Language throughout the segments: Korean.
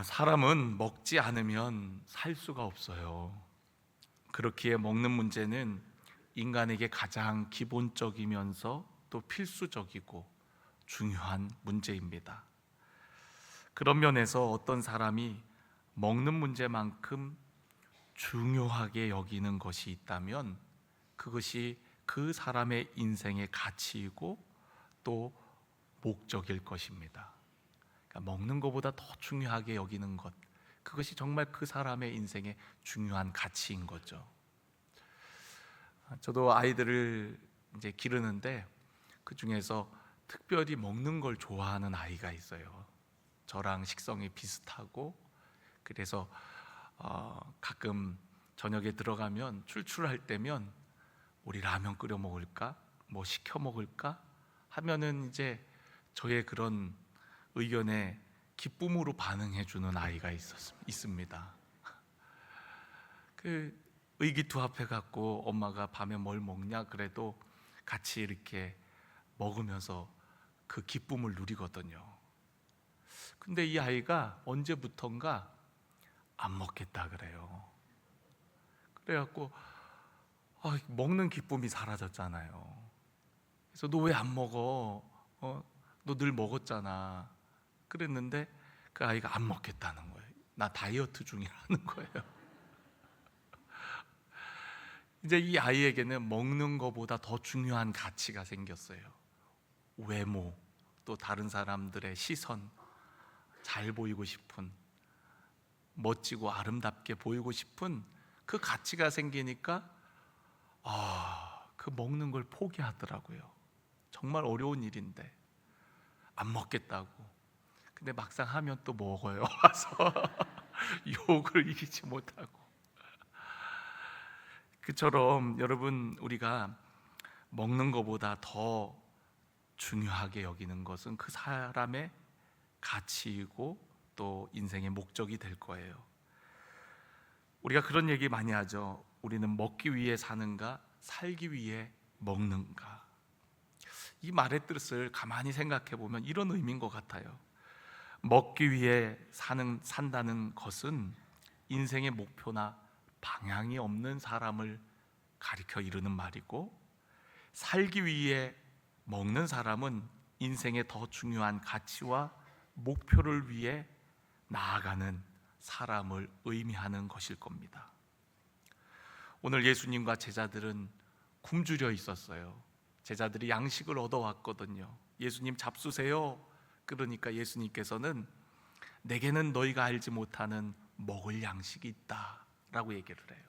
사람은 먹지 않으면 살 수가 없어요. 그렇기에 먹는 문제는 인간에게 가장 기본적이면서 또 필수적이고 중요한 문제입니다. 그런 면에서 어떤 사람이 먹는 문제만큼 중요하게 여기는 것이 있다면 그것이 그 사람의 인생의 가치이고 또 목적일 것입니다. 그러니까 먹는 것보다 더 중요하게 여기는 것, 그것이 정말 그 사람의 인생의 중요한 가치인 거죠. 저도 아이들을 이제 기르는데 그 중에서 특별히 먹는 걸 좋아하는 아이가 있어요. 저랑 식성이 비슷하고, 그래서 가끔 저녁에 들어가면 출출할 때면 우리 라면 끓여 먹을까? 뭐 시켜 먹을까? 하면은 이제 저의 그런 의견에 기쁨으로 반응해 주는 아이가 있습니다. 그 의기투합해 갖고 엄마가 밤에 뭘 먹냐 그래도 같이 이렇게 먹으면서 그 기쁨을 누리거든요. 근데 이 아이가 언제부턴가 안 먹겠다 그래요. 그래갖고 먹는 기쁨이 사라졌잖아요. 그래서 너 왜 안 먹어? 너 늘 먹었잖아. 그랬는데 그 아이가 안 먹겠다는 거예요. 나 다이어트 중이라는 거예요. 이제 이 아이에게는 먹는 것보다 더 중요한 가치가 생겼어요. 외모, 또 다른 사람들의 시선, 잘 보이고 싶은, 멋지고 아름답게 보이고 싶은 그 가치가 생기니까 그 먹는 걸 포기하더라고요. 정말 어려운 일인데 안 먹겠다고. 근데 막상 하면 또 먹어요. 와서 유혹을 이기지 못하고. 그처럼 여러분, 우리가 먹는 것보다 더 중요하게 여기는 것은 그 사람의 가치이고 또 인생의 목적이 될 거예요. 우리가 그런 얘기 많이 하죠. 우리는 먹기 위해 사는가, 살기 위해 먹는가. 이 말의 뜻을 가만히 생각해 보면 이런 의미인 것 같아요. 먹기 위해 산다는 것은 인생의 목표나 방향이 없는 사람을 가리켜 이르는 말이고, 살기 위해 먹는 사람은 인생의 더 중요한 가치와 목표를 위해 나아가는 사람을 의미하는 것일 겁니다. 오늘 예수님과 제자들은 굶주려 있었어요. 제자들이 양식을 얻어왔거든요. 예수님 잡수세요. 그러니까 예수님께서는 내게는 너희가 알지 못하는 먹을 양식이 있다 라고 얘기를 해요.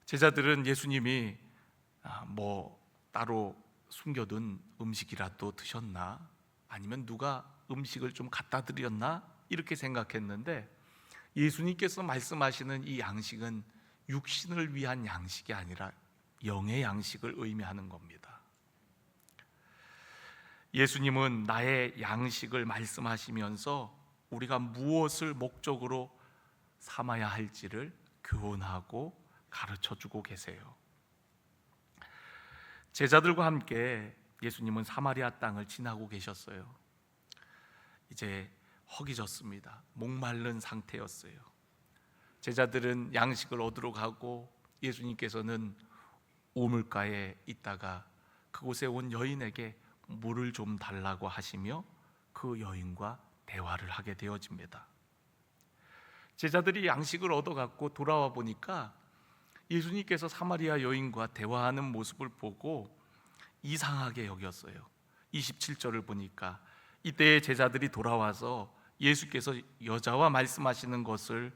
제자들은 예수님이 뭐 따로 숨겨둔 음식이라도 드셨나, 아니면 누가 음식을 좀 갖다 드렸나 이렇게 생각했는데, 예수님께서 말씀하시는 이 양식은 육신을 위한 양식이 아니라 영의 양식을 의미하는 겁니다. 예수님은 나의 양식을 말씀하시면서 우리가 무엇을 목적으로 삼아야 할지를 교훈하고 가르쳐주고 계세요. 제자들과 함께 예수님은 사마리아 땅을 지나고 계셨어요. 이제 허기졌습니다. 목마른 상태였어요. 제자들은 양식을 얻으러 가고 예수님께서는 우물가에 있다가 그곳에 온 여인에게 물을 좀 달라고 하시며 그 여인과 대화를 하게 되어집니다. 제자들이 양식을 얻어갖고 돌아와 보니까 예수님께서 사마리아 여인과 대화하는 모습을 보고 이상하게 여겼어요. 27절을 보니까 이때 제자들이 돌아와서 예수께서 여자와 말씀하시는 것을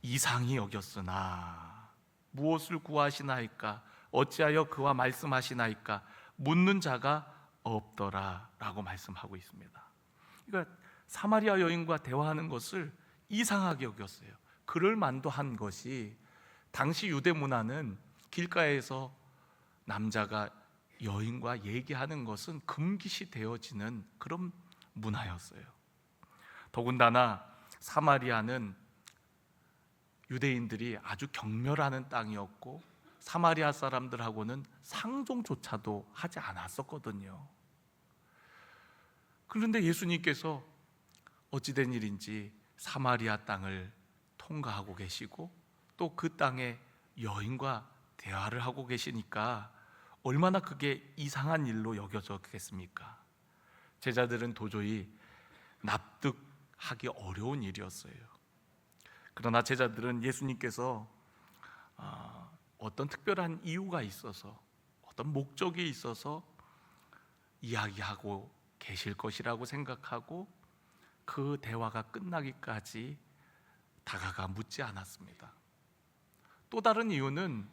이상히 여겼으나 무엇을 구하시나이까, 어찌하여 그와 말씀하시나이까, 묻는 자가 없더라 라고 말씀하고 있습니다. 그러니까 사마리아 여인과 대화하는 것을 이상하게 여겼어요. 그럴 만도 한 것이, 당시 유대 문화는 길가에서 남자가 여인과 얘기하는 것은 금기시 되어지는 그런 문화였어요. 더군다나 사마리아는 유대인들이 아주 경멸하는 땅이었고 사마리아 사람들하고는 상종조차도 하지 않았었거든요. 그런데 예수님께서 어찌된 일인지 사마리아 땅을 통과하고 계시고 또 그 땅에 여인과 대화를 하고 계시니까 얼마나 그게 이상한 일로 여겨졌겠습니까? 제자들은 도저히 납득하기 어려운 일이었어요. 그러나 제자들은 예수님께서 어떤 특별한 이유가 있어서, 어떤 목적이 있어서 이야기하고 계실 것이라고 생각하고 그 대화가 끝나기까지 다가가 묻지 않았습니다. 또 다른 이유는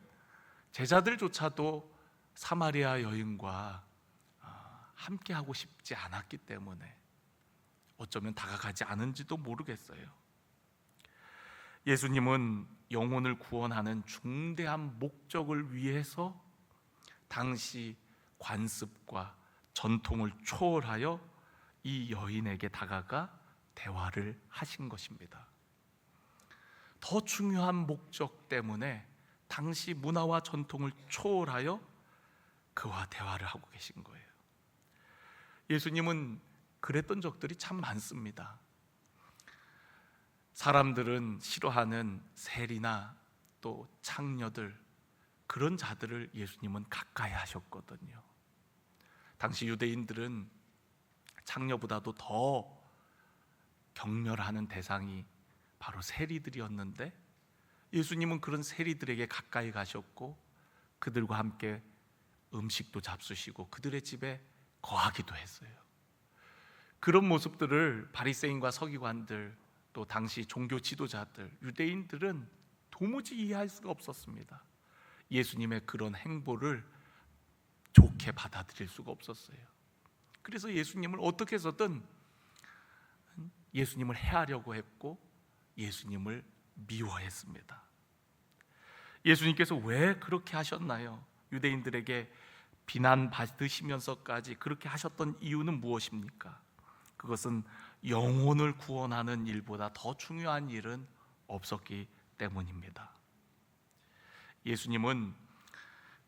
제자들조차도 사마리아 여인과 함께 하고 싶지 않았기 때문에 어쩌면 다가가지 않은지도 모르겠어요. 예수님은 영혼을 구원하는 중대한 목적을 위해서 당시 관습과 전통을 초월하여 이 여인에게 다가가 대화를 하신 것입니다. 더 중요한 목적 때문에 당시 문화와 전통을 초월하여 그와 대화를 하고 계신 거예요. 예수님은 그랬던 적들이 참 많습니다. 사람들은 싫어하는 세리나 또 창녀들, 그런 자들을 예수님은 가까이 하셨거든요. 당시 유대인들은 창녀보다도 더 경멸하는 대상이 바로 세리들이었는데 예수님은 그런 세리들에게 가까이 가셨고 그들과 함께 음식도 잡수시고 그들의 집에 거하기도 했어요. 그런 모습들을 바리새인과 서기관들, 또 당시 종교 지도자들, 유대인들은 도무지 이해할 수가 없었습니다. 예수님의 그런 행보를 좋게 받아들일 수가 없었어요. 그래서 예수님을 어떻게 해서든 예수님을 해하려고 했고 예수님을 미워했습니다. 예수님께서 왜 그렇게 하셨나요? 유대인들에게 비난받으시면서까지 그렇게 하셨던 이유는 무엇입니까? 그것은 영혼을 구원하는 일보다 더 중요한 일은 없었기 때문입니다. 예수님은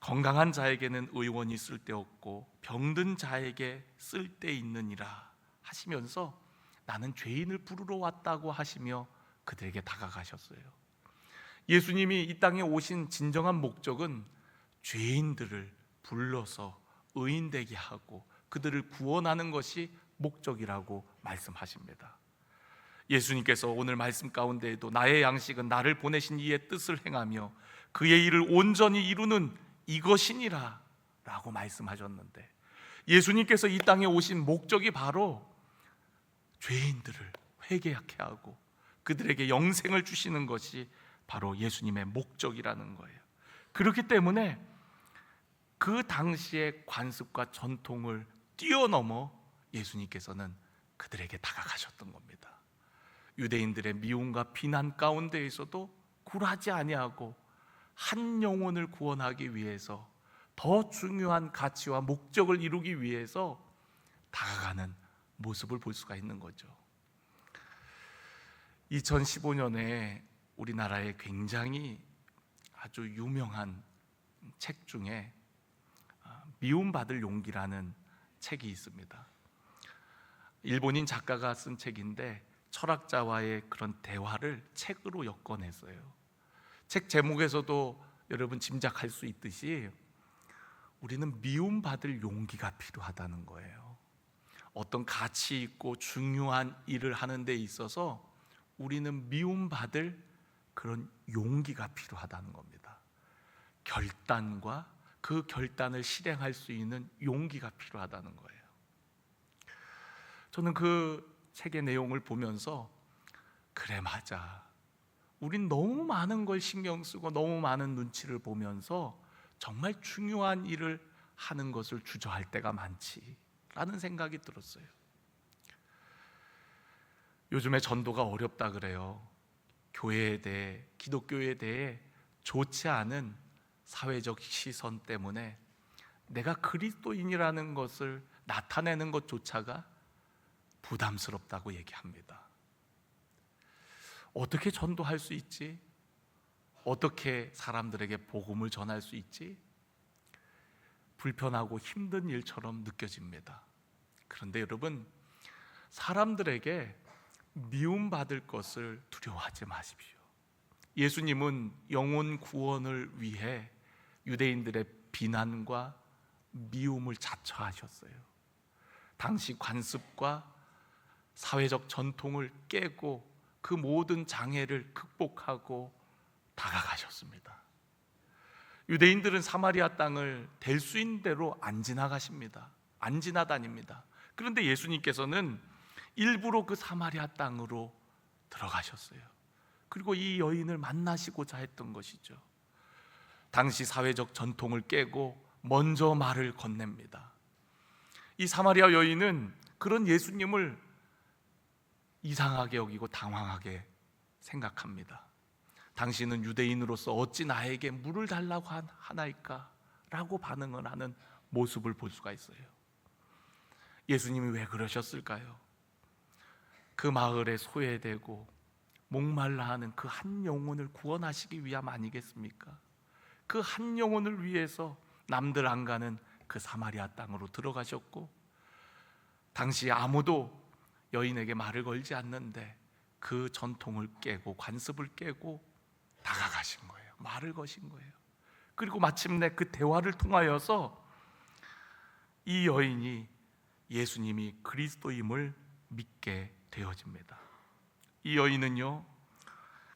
건강한 자에게는 의원이 쓸데없고 병든 자에게 쓸데있느니라 하시면서 나는 죄인을 부르러 왔다고 하시며 그들에게 다가가셨어요. 예수님이 이 땅에 오신 진정한 목적은 죄인들을 불러서 의인되게 하고 그들을 구원하는 것이 목적이라고 말씀하십니다. 예수님께서 오늘 말씀 가운데에도 나의 양식은 나를 보내신 이의 뜻을 행하며 그의 일을 온전히 이루는 이것이니라 라고 말씀하셨는데 예수님께서 이 땅에 오신 목적이 바로 죄인들을 회개하게 하고 그들에게 영생을 주시는 것이 바로 예수님의 목적이라는 거예요. 그렇기 때문에 그 당시의 관습과 전통을 뛰어넘어 예수님께서는 그들에게 다가가셨던 겁니다. 유대인들의 미움과 비난 가운데에서도 굴하지 아니하고 한 영혼을 구원하기 위해서 더 중요한 가치와 목적을 이루기 위해서 다가가는 모습을 볼 수가 있는 거죠. 2015년에 우리나라에 굉장히 아주 유명한 책 중에 미움받을 용기라는 책이 있습니다. 일본인 작가가 쓴 책인데 철학자와의 그런 대화를 책으로 엮어냈어요. 책 제목에서도 여러분 짐작할 수 있듯이 우리는 미움받을 용기가 필요하다는 거예요. 어떤 가치 있고 중요한 일을 하는 데 있어서 우리는 미움받을 그런 용기가 필요하다는 겁니다. 결단과 그 결단을 실행할 수 있는 용기가 필요하다는 거예요. 저는 그 책의 내용을 보면서 그래 맞아, 우린 너무 많은 걸 신경 쓰고 너무 많은 눈치를 보면서 정말 중요한 일을 하는 것을 주저할 때가 많지라는 생각이 들었어요. 요즘에 전도가 어렵다 그래요. 교회에 대해, 기독교에 대해 좋지 않은 사회적 시선 때문에 내가 그리스도인이라는 것을 나타내는 것조차가 부담스럽다고 얘기합니다. 어떻게 전도할 수 있지? 어떻게 사람들에게 복음을 전할 수 있지? 불편하고 힘든 일처럼 느껴집니다. 그런데 여러분, 사람들에게 미움받을 것을 두려워하지 마십시오. 예수님은 영혼 구원을 위해 유대인들의 비난과 미움을 자처하셨어요. 당시 관습과 사회적 전통을 깨고 그 모든 장애를 극복하고 다가가셨습니다. 유대인들은 사마리아 땅을 될 수 있는 대로 안 지나가십니다. 안 지나다닙니다. 그런데 예수님께서는 일부러 그 사마리아 땅으로 들어가셨어요. 그리고 이 여인을 만나시고자 했던 것이죠. 당시 사회적 전통을 깨고 먼저 말을 건넵니다. 이 사마리아 여인은 그런 예수님을 이상하게 여기고 당황하게 생각합니다. 당신은 유대인으로서 어찌 나에게 물을 달라고 하나이까? 라고 반응을 하는 모습을 볼 수가 있어요. 예수님이 왜 그러셨을까요? 그 마을에 소외되고 목말라 하는 그 한 영혼을 구원하시기 위함 아니겠습니까? 그 한 영혼을 위해서 남들 안 가는 그 사마리아 땅으로 들어가셨고, 당시 아무도 여인에게 말을 걸지 않는데 그 전통을 깨고 관습을 깨고 다가가신 거예요. 말을 거신 거예요. 그리고 마침내 그 대화를 통하여서 이 여인이 예수님이 그리스도임을 믿게 되어집니다. 이 여인은요,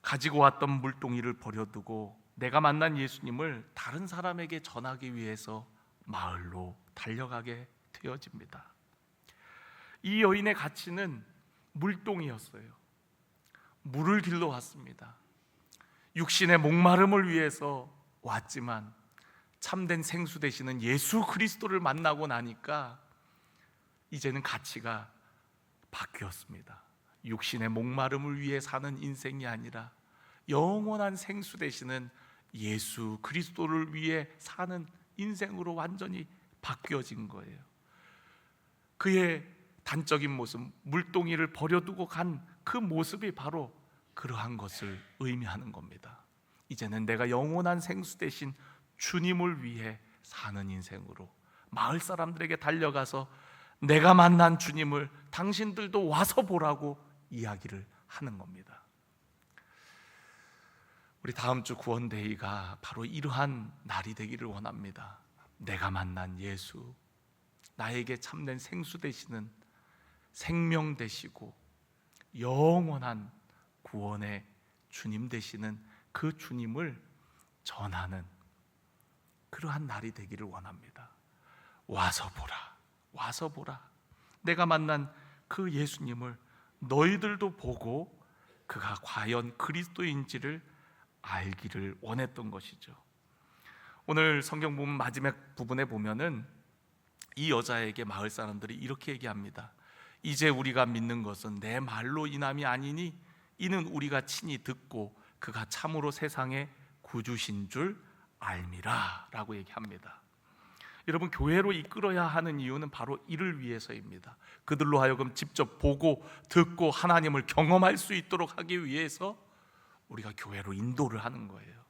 가지고 왔던 물동이를 버려두고 내가 만난 예수님을 다른 사람에게 전하기 위해서 마을로 달려가게 되어집니다. 이 여인의 가치는 물동이었어요. 물을 길러 왔습니다. 육신의 목마름을 위해서 왔지만 참된 생수 되시는 예수 그리스도를 만나고 나니까 이제는 가치가 바뀌었습니다. 육신의 목마름을 위해 사는 인생이 아니라 영원한 생수 되시는 예수 그리스도를 위해 사는 인생으로 완전히 바뀌어진 거예요. 그의 단적인 모습, 물동이를 버려두고 간 그 모습이 바로 그러한 것을 의미하는 겁니다. 이제는 내가 영원한 생수 되신 주님을 위해 사는 인생으로 마을 사람들에게 달려가서 내가 만난 주님을 당신들도 와서 보라고 이야기를 하는 겁니다. 우리 다음 주 구원데이가 바로 이러한 날이 되기를 원합니다. 내가 만난 예수, 나에게 참된 생수 되시는, 생명 되시고 영원한 구원의 주님 되시는 그 주님을 전하는 그러한 날이 되기를 원합니다. 와서 보라, 와서 보라. 내가 만난 그 예수님을 너희들도 보고 그가 과연 그리스도인지를 알기를 원했던 것이죠. 오늘 성경 부분 마지막 부분에 보면은 이 여자에게 마을 사람들이 이렇게 얘기합니다. 이제 우리가 믿는 것은 내 말로 인함이 아니니 이는 우리가 친히 듣고 그가 참으로 세상의 구주신 줄 알미라 라고 얘기합니다. 여러분, 교회로 이끌어야 하는 이유는 바로 이를 위해서입니다. 그들로 하여금 직접 보고 듣고 하나님을 경험할 수 있도록 하기 위해서 우리가 교회로 인도를 하는 거예요.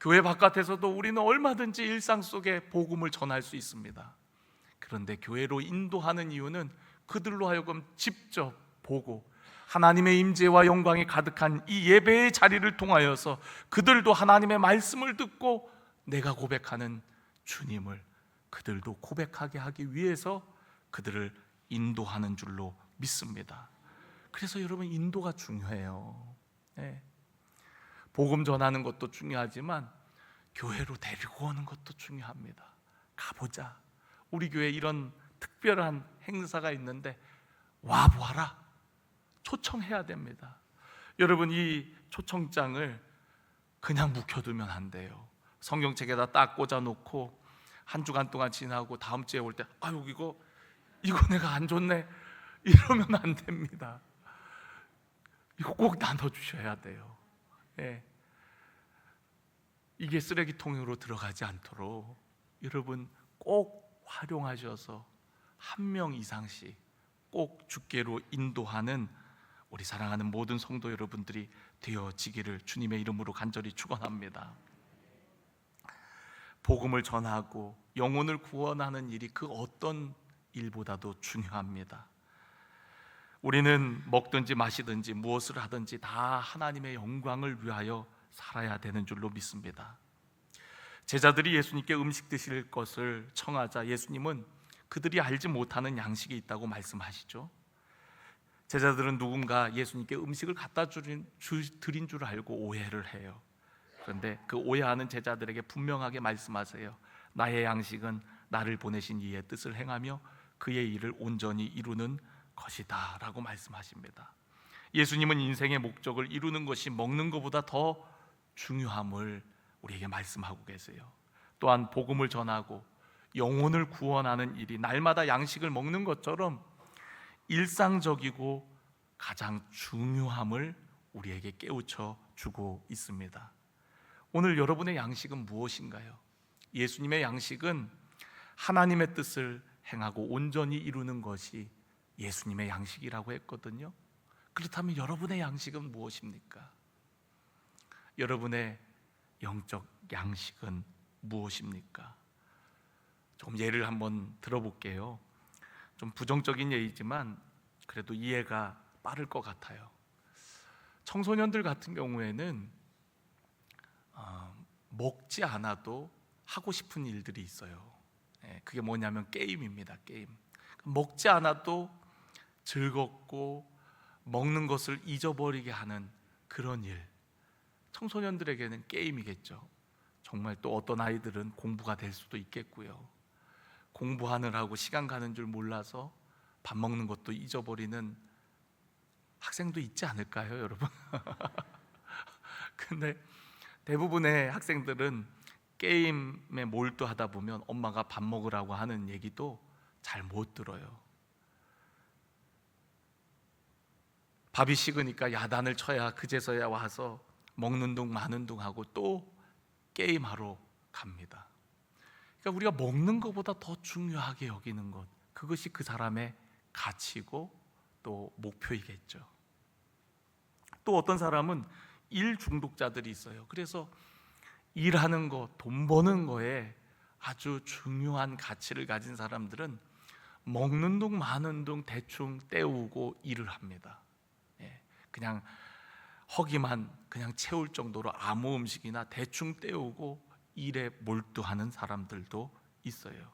교회 바깥에서도 우리는 얼마든지 일상 속에 복음을 전할 수 있습니다. 그런데 교회로 인도하는 이유는 그들로 하여금 직접 보고 하나님의 임재와 영광이 가득한 이 예배의 자리를 통하여서 그들도 하나님의 말씀을 듣고 내가 고백하는 주님을 그들도 고백하게 하기 위해서 그들을 인도하는 줄로 믿습니다. 그래서 여러분, 인도가 중요해요. 네. 복음 전하는 것도 중요하지만 교회로 데리고 오는 것도 중요합니다. 가보자. 우리 교회에 이런 특별한 행사가 있는데 와보아라. 초청해야 됩니다. 여러분, 이 초청장을 그냥 묵혀두면 안 돼요. 성경책에다 딱 꽂아놓고 한 주간 동안 지나고 다음 주에 올 때 아유 이거 내가 안 줬네 이러면 안 됩니다. 이거 꼭 나눠주셔야 돼요. 예. 이게 쓰레기통으로 들어가지 않도록 여러분 꼭 활용하셔서 한 명 이상씩 꼭 주께로 인도하는 우리 사랑하는 모든 성도 여러분들이 되어지기를 주님의 이름으로 간절히 축원합니다. 복음을 전하고 영혼을 구원하는 일이 그 어떤 일보다도 중요합니다. 우리는 먹든지 마시든지 무엇을 하든지 다 하나님의 영광을 위하여 살아야 되는 줄로 믿습니다. 제자들이 예수님께 음식 드실 것을 청하자 예수님은 그들이 알지 못하는 양식이 있다고 말씀하시죠. 제자들은 누군가 예수님께 음식을 갖다 드린 줄 알고 오해를 해요. 그런데 그 오해하는 제자들에게 분명하게 말씀하세요. 나의 양식은 나를 보내신 이의 뜻을 행하며 그의 일을 온전히 이루는 것이다 라고 말씀하십니다. 예수님은 인생의 목적을 이루는 것이 먹는 것보다 더 중요함을 우리에게 말씀하고 계세요. 또한 복음을 전하고 영혼을 구원하는 일이 날마다 양식을 먹는 것처럼 일상적이고 가장 중요함을 우리에게 깨우쳐 주고 있습니다. 오늘 여러분의 양식은 무엇인가요? 예수님의 양식은 하나님의 뜻을 행하고 온전히 이루는 것이 예수님의 양식이라고 했거든요. 그렇다면 여러분의 양식은 무엇입니까? 여러분의 영적 양식은 무엇입니까? 좀 예를 한번 들어볼게요. 좀 부정적인 예이지만 그래도 이해가 빠를 것 같아요. 청소년들 같은 경우에는 먹지 않아도 하고 싶은 일들이 있어요. 그게 뭐냐면 게임입니다. 게임. 먹지 않아도 즐겁고 먹는 것을 잊어버리게 하는 그런 일, 청소년들에게는 게임이겠죠. 정말 또 어떤 아이들은 공부가 될 수도 있겠고요. 공부하느라고 시간 가는 줄 몰라서 밥 먹는 것도 잊어버리는 학생도 있지 않을까요, 여러분? 근데 대부분의 학생들은 게임에 몰두하다 보면 엄마가 밥 먹으라고 하는 얘기도 잘 못 들어요. 밥이 식으니까 야단을 쳐야 그제서야 와서 먹는 둥 마는 둥 하고 또 게임하러 갑니다. 그러니까 우리가 먹는 것보다 더 중요하게 여기는 것, 그것이 그 사람의 가치고 또 목표이겠죠. 또 어떤 사람은 일 중독자들이 있어요. 그래서 일하는 거, 돈 버는 거에 아주 중요한 가치를 가진 사람들은 먹는 둥 마는 둥 대충 때우고 일을 합니다. 그냥 허기만 그냥 채울 정도로 아무 음식이나 대충 때우고 일에 몰두하는 사람들도 있어요.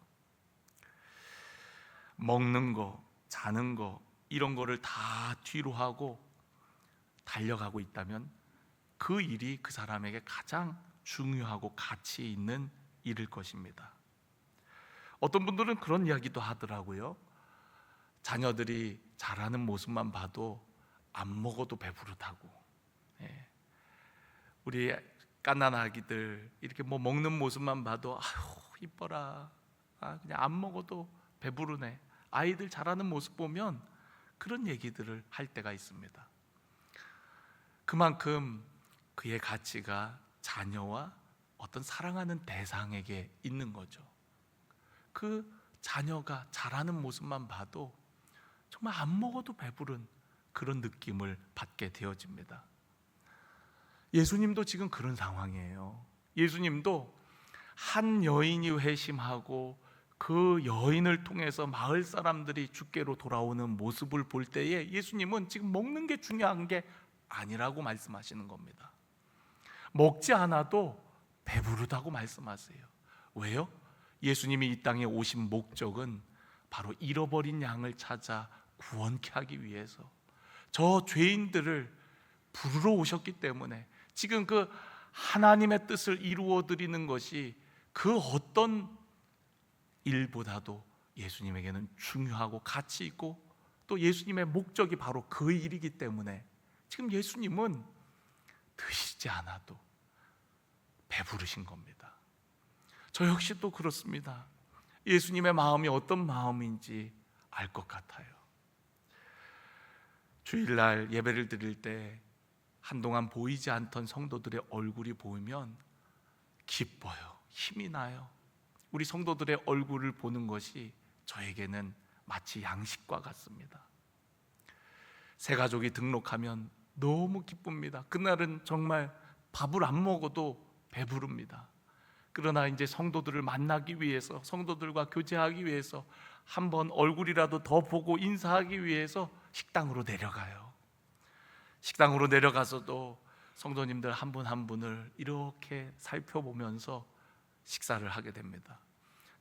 먹는 거, 자는 거 이런 거를 다 뒤로 하고 달려가고 있다면 그 일이 그 사람에게 가장 중요하고 가치 있는 일일 것입니다. 어떤 분들은 그런 이야기도 하더라고요. 자녀들이 자라는 모습만 봐도 안 먹어도 배부르다고. 우리 갓난 아기들 이렇게 뭐 먹는 모습만 봐도 아유 이뻐라, 그냥 안 먹어도 배부르네. 아이들 자라는 모습 보면 그런 얘기들을 할 때가 있습니다. 그만큼 그의 가치가 자녀와 어떤 사랑하는 대상에게 있는 거죠. 그 자녀가 자라는 모습만 봐도 정말 안 먹어도 배부른 그런 느낌을 받게 되어집니다. 예수님도 지금 그런 상황이에요. 예수님도 한 여인이 회심하고 그 여인을 통해서 마을 사람들이 주께로 돌아오는 모습을 볼 때에 예수님은 지금 먹는 게 중요한 게 아니라고 말씀하시는 겁니다. 먹지 않아도 배부르다고 말씀하세요. 왜요? 예수님이 이 땅에 오신 목적은 바로 잃어버린 양을 찾아 구원케 하기 위해서 저 죄인들을 부르러 오셨기 때문에 지금 그 하나님의 뜻을 이루어 드리는 것이 그 어떤 일보다도 예수님에게는 중요하고 가치 있고 또 예수님의 목적이 바로 그 일이기 때문에 지금 예수님은 드시지 않아도 배부르신 겁니다. 저 역시 또 그렇습니다. 예수님의 마음이 어떤 마음인지 알 것 같아요. 주일날 예배를 드릴 때 한동안 보이지 않던 성도들의 얼굴이 보이면 기뻐요. 힘이 나요. 우리 성도들의 얼굴을 보는 것이 저에게는 마치 양식과 같습니다. 새 가족이 등록하면 너무 기쁩니다. 그날은 정말 밥을 안 먹어도 배부릅니다. 그러나 이제 성도들을 만나기 위해서, 성도들과 교제하기 위해서 한번 얼굴이라도 더 보고 인사하기 위해서 식당으로 내려가요. 식당으로 내려가서도 성도님들 한 분 한 분을 이렇게 살펴보면서 식사를 하게 됩니다.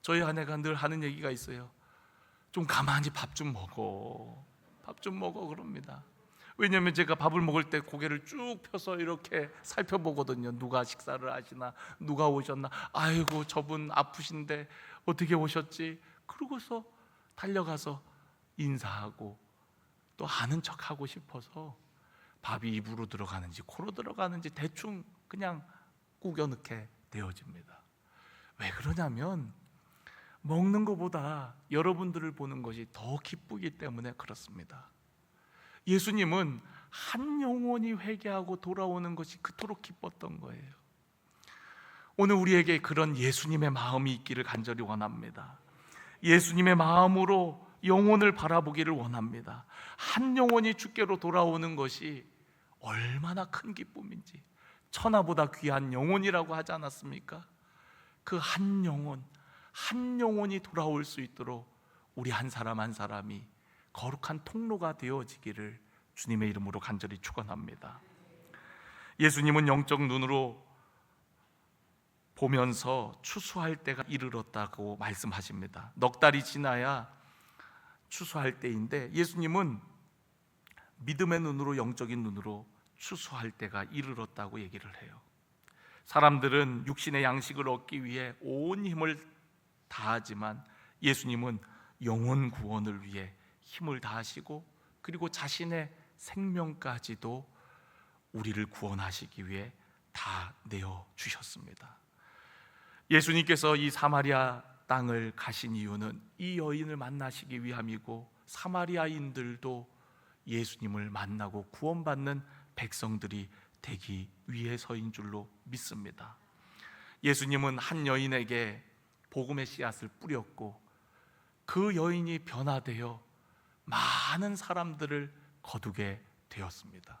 저희 아내가 늘 하는 얘기가 있어요. 좀 가만히 밥 좀 먹어, 밥 좀 먹어 그럽니다. 왜냐하면 제가 밥을 먹을 때 고개를 쭉 펴서 이렇게 살펴보거든요. 누가 식사를 하시나, 누가 오셨나. 아이고 저분 아프신데 어떻게 오셨지? 그러고서 달려가서 인사하고 또 아는 척하고 싶어서 밥이 입으로 들어가는지 코로 들어가는지 대충 그냥 구겨 넣게 되어집니다. 왜 그러냐면 먹는 것보다 여러분들을 보는 것이 더 기쁘기 때문에 그렇습니다. 예수님은 한 영혼이 회개하고 돌아오는 것이 그토록 기뻤던 거예요. 오늘 우리에게 그런 예수님의 마음이 있기를 간절히 원합니다. 예수님의 마음으로 영혼을 바라보기를 원합니다. 한 영혼이 주께로 돌아오는 것이 얼마나 큰 기쁨인지, 천하보다 귀한 영혼이라고 하지 않았습니까? 그 한 영혼이 돌아올 수 있도록 우리 한 사람 한 사람이 거룩한 통로가 되어지기를 주님의 이름으로 간절히 축원합니다. 예수님은 영적 눈으로 보면서 추수할 때가 이르렀다고 말씀하십니다. 넉 달이 지나야 추수할 때인데 예수님은 믿음의 눈으로, 영적인 눈으로 추수할 때가 이르렀다고 얘기를 해요. 사람들은 육신의 양식을 얻기 위해 온 힘을 다하지만 예수님은 영혼 구원을 위해 힘을 다하시고 그리고 자신의 생명까지도 우리를 구원하시기 위해 다 내어 주셨습니다. 예수님께서 이 사마리아 땅을 가신 이유는 이 여인을 만나시기 위함이고 사마리아인들도 예수님을 만나고 구원받는 백성들이 되기 위해서인 줄로 믿습니다. 예수님은 한 여인에게 복음의 씨앗을 뿌렸고 그 여인이 변화되어 많은 사람들을 거두게 되었습니다.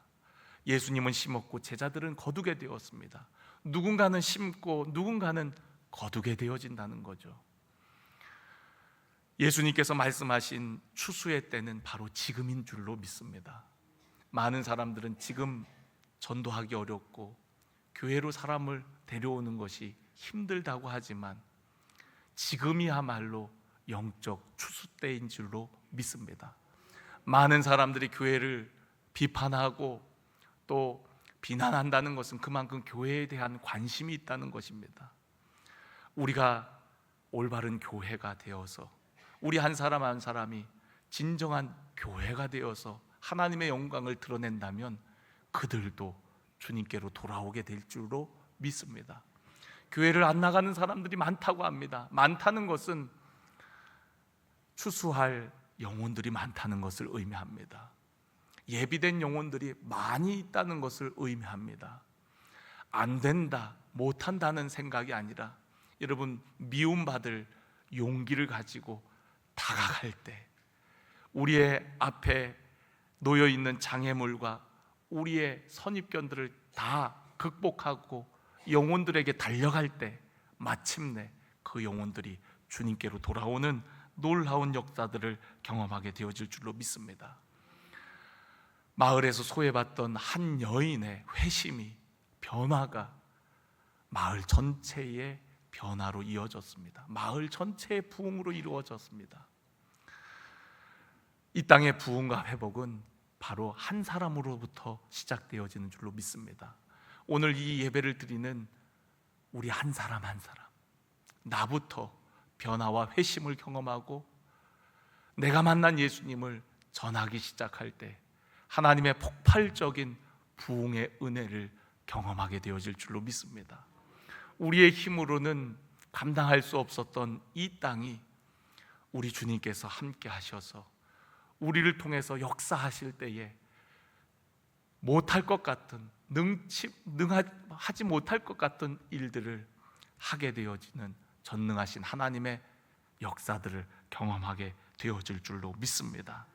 예수님은 심었고 제자들은 거두게 되었습니다. 누군가는 심고 누군가는 거두게 되어진다는 거죠. 예수님께서 말씀하신 추수의 때는 바로 지금인 줄로 믿습니다. 많은 사람들은 지금 전도하기 어렵고 교회로 사람을 데려오는 것이 힘들다고 하지만 지금이야말로 영적 추수 때인 줄로 믿습니다. 많은 사람들이 교회를 비판하고 또 비난한다는 것은 그만큼 교회에 대한 관심이 있다는 것입니다. 우리가 올바른 교회가 되어서 우리 한 사람 한 사람이 진정한 교회가 되어서 하나님의 영광을 드러낸다면 그들도 주님께로 돌아오게 될 줄로 믿습니다. 교회를 안 나가는 사람들이 많다고 합니다. 많다는 것은 추수할 영혼들이 많다는 것을 의미합니다. 예비된 영혼들이 많이 있다는 것을 의미합니다. 안 된다, 못한다는 생각이 아니라 여러분 미움받을 용기를 가지고 다가갈 때 우리의 앞에 놓여있는 장애물과 우리의 선입견들을 다 극복하고 영혼들에게 달려갈 때 마침내 그 영혼들이 주님께로 돌아오는 놀라운 역사들을 경험하게 되어질 줄로 믿습니다. 마을에서 소외받던 한 여인의 회심이, 변화가 마을 전체의 변화로 이어졌습니다. 마을 전체의 부흥으로 이루어졌습니다. 이 땅의 부흥과 회복은 바로 한 사람으로부터 시작되어지는 줄로 믿습니다. 오늘 이 예배를 드리는 우리 한 사람 한 사람, 나부터 변화와 회심을 경험하고 내가 만난 예수님을 전하기 시작할 때 하나님의 폭발적인 부흥의 은혜를 경험하게 되어질 줄로 믿습니다. 우리의 힘으로는 감당할 수 없었던 이 땅이 우리 주님께서 함께 하셔서 우리를 통해서 역사하실 때에 못할 것 같은, 하지 못할 것 같은 일들을 하게 되어지는 전능하신 하나님의 역사들을 경험하게 되어질 줄로 믿습니다.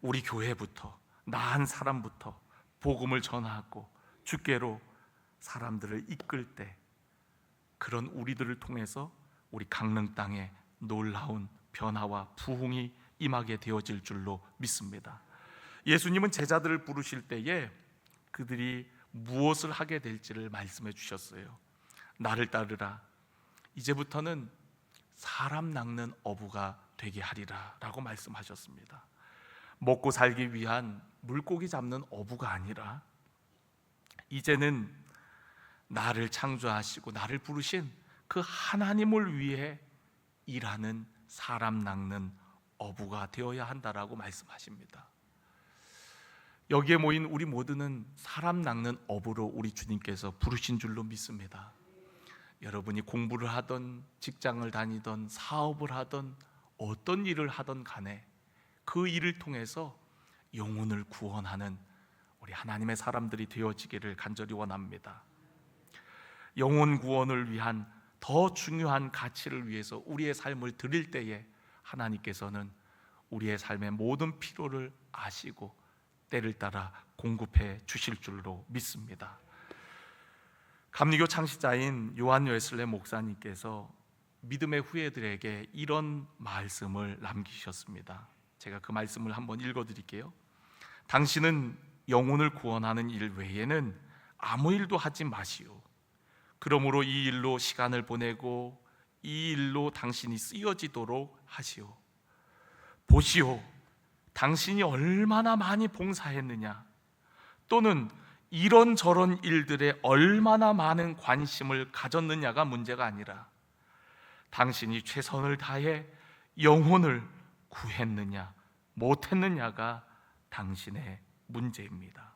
우리 교회부터, 나 한 사람부터 복음을 전하고 주께로 사람들을 이끌 때 그런 우리들을 통해서 우리 강릉 땅에 놀라운 변화와 부흥이 임하게 되어질 줄로 믿습니다. 예수님은 제자들을 부르실 때에 그들이 무엇을 하게 될지를 말씀해 주셨어요. 나를 따르라. 이제부터는 사람 낚는 어부가 되게 하리라 라고 말씀하셨습니다. 먹고 살기 위한 물고기 잡는 어부가 아니라 이제는 나를 창조하시고 나를 부르신 그 하나님을 위해 일하는 사람 낚는 어부가 되어야 한다라고 말씀하십니다. 여기에 모인 우리 모두는 사람 낚는 어부로 우리 주님께서 부르신 줄로 믿습니다. 여러분이 공부를 하던 직장을 다니던 사업을 하던 어떤 일을 하던 간에 그 일을 통해서 영혼을 구원하는 우리 하나님의 사람들이 되어지기를 간절히 원합니다. 영혼 구원을 위한 더 중요한 가치를 위해서 우리의 삶을 드릴 때에 하나님께서는 우리의 삶의 모든 필요를 아시고 때를 따라 공급해 주실 줄로 믿습니다. 감리교 창시자인 요한 웨슬레 목사님께서 믿음의 후예들에게 이런 말씀을 남기셨습니다. 제가 그 말씀을 한번 읽어드릴게요. 당신은 영혼을 구원하는 일 외에는 아무 일도 하지 마시오. 그러므로 이 일로 시간을 보내고 이 일로 당신이 쓰여지도록 하시오. 보시오, 당신이 얼마나 많이 봉사했느냐, 또는 이런저런 일들에 얼마나 많은 관심을 가졌느냐가 문제가 아니라 당신이 최선을 다해 영혼을 구했느냐 못했느냐가 당신의 문제입니다.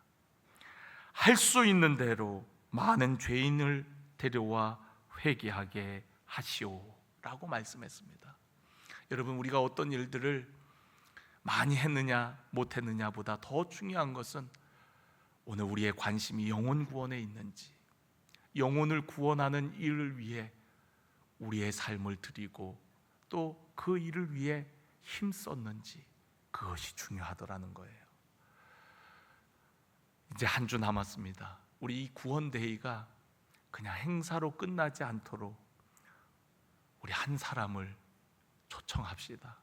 할 수 있는 대로 많은 죄인을 데려와 회개하게 하시오 라고 말씀했습니다. 여러분, 우리가 어떤 일들을 많이 했느냐 못했느냐 보다 더 중요한 것은 오늘 우리의 관심이 영혼 구원에 있는지, 영혼을 구원하는 일을 위해 우리의 삶을 드리고 또 그 일을 위해 힘썼는지, 그것이 중요하더라는 거예요. 이제 한 주 남았습니다. 우리 이 구원데이가 그냥 행사로 끝나지 않도록 우리 한 사람을 초청합시다.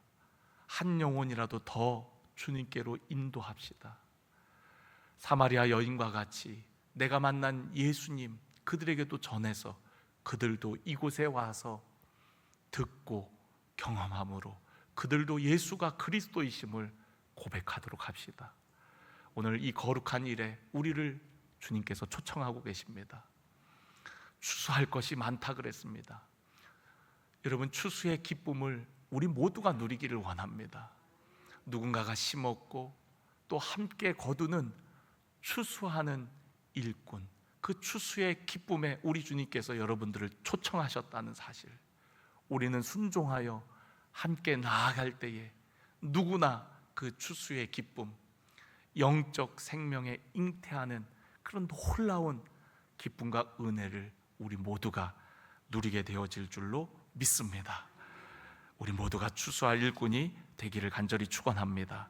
한 영혼이라도 더 주님께로 인도합시다. 사마리아 여인과 같이 내가 만난 예수님 그들에게도 전해서 그들도 이곳에 와서 듣고 경험함으로 그들도 예수가 그리스도이심을 고백하도록 합시다. 오늘 이 거룩한 일에 우리를 주님께서 초청하고 계십니다. 추수할 것이 많다 그랬습니다. 여러분, 추수의 기쁨을 우리 모두가 누리기를 원합니다. 누군가가 심었고 또 함께 거두는 추수하는 일꾼, 그 추수의 기쁨에 우리 주님께서 여러분들을 초청하셨다는 사실, 우리는 순종하여 함께 나아갈 때에 누구나 그 추수의 기쁨, 영적 생명에 잉태하는 그런 놀라운 기쁨과 은혜를 우리 모두가 누리게 되어질 줄로 믿습니다. 우리 모두가 추수할 일꾼이 되기를 간절히 축원합니다.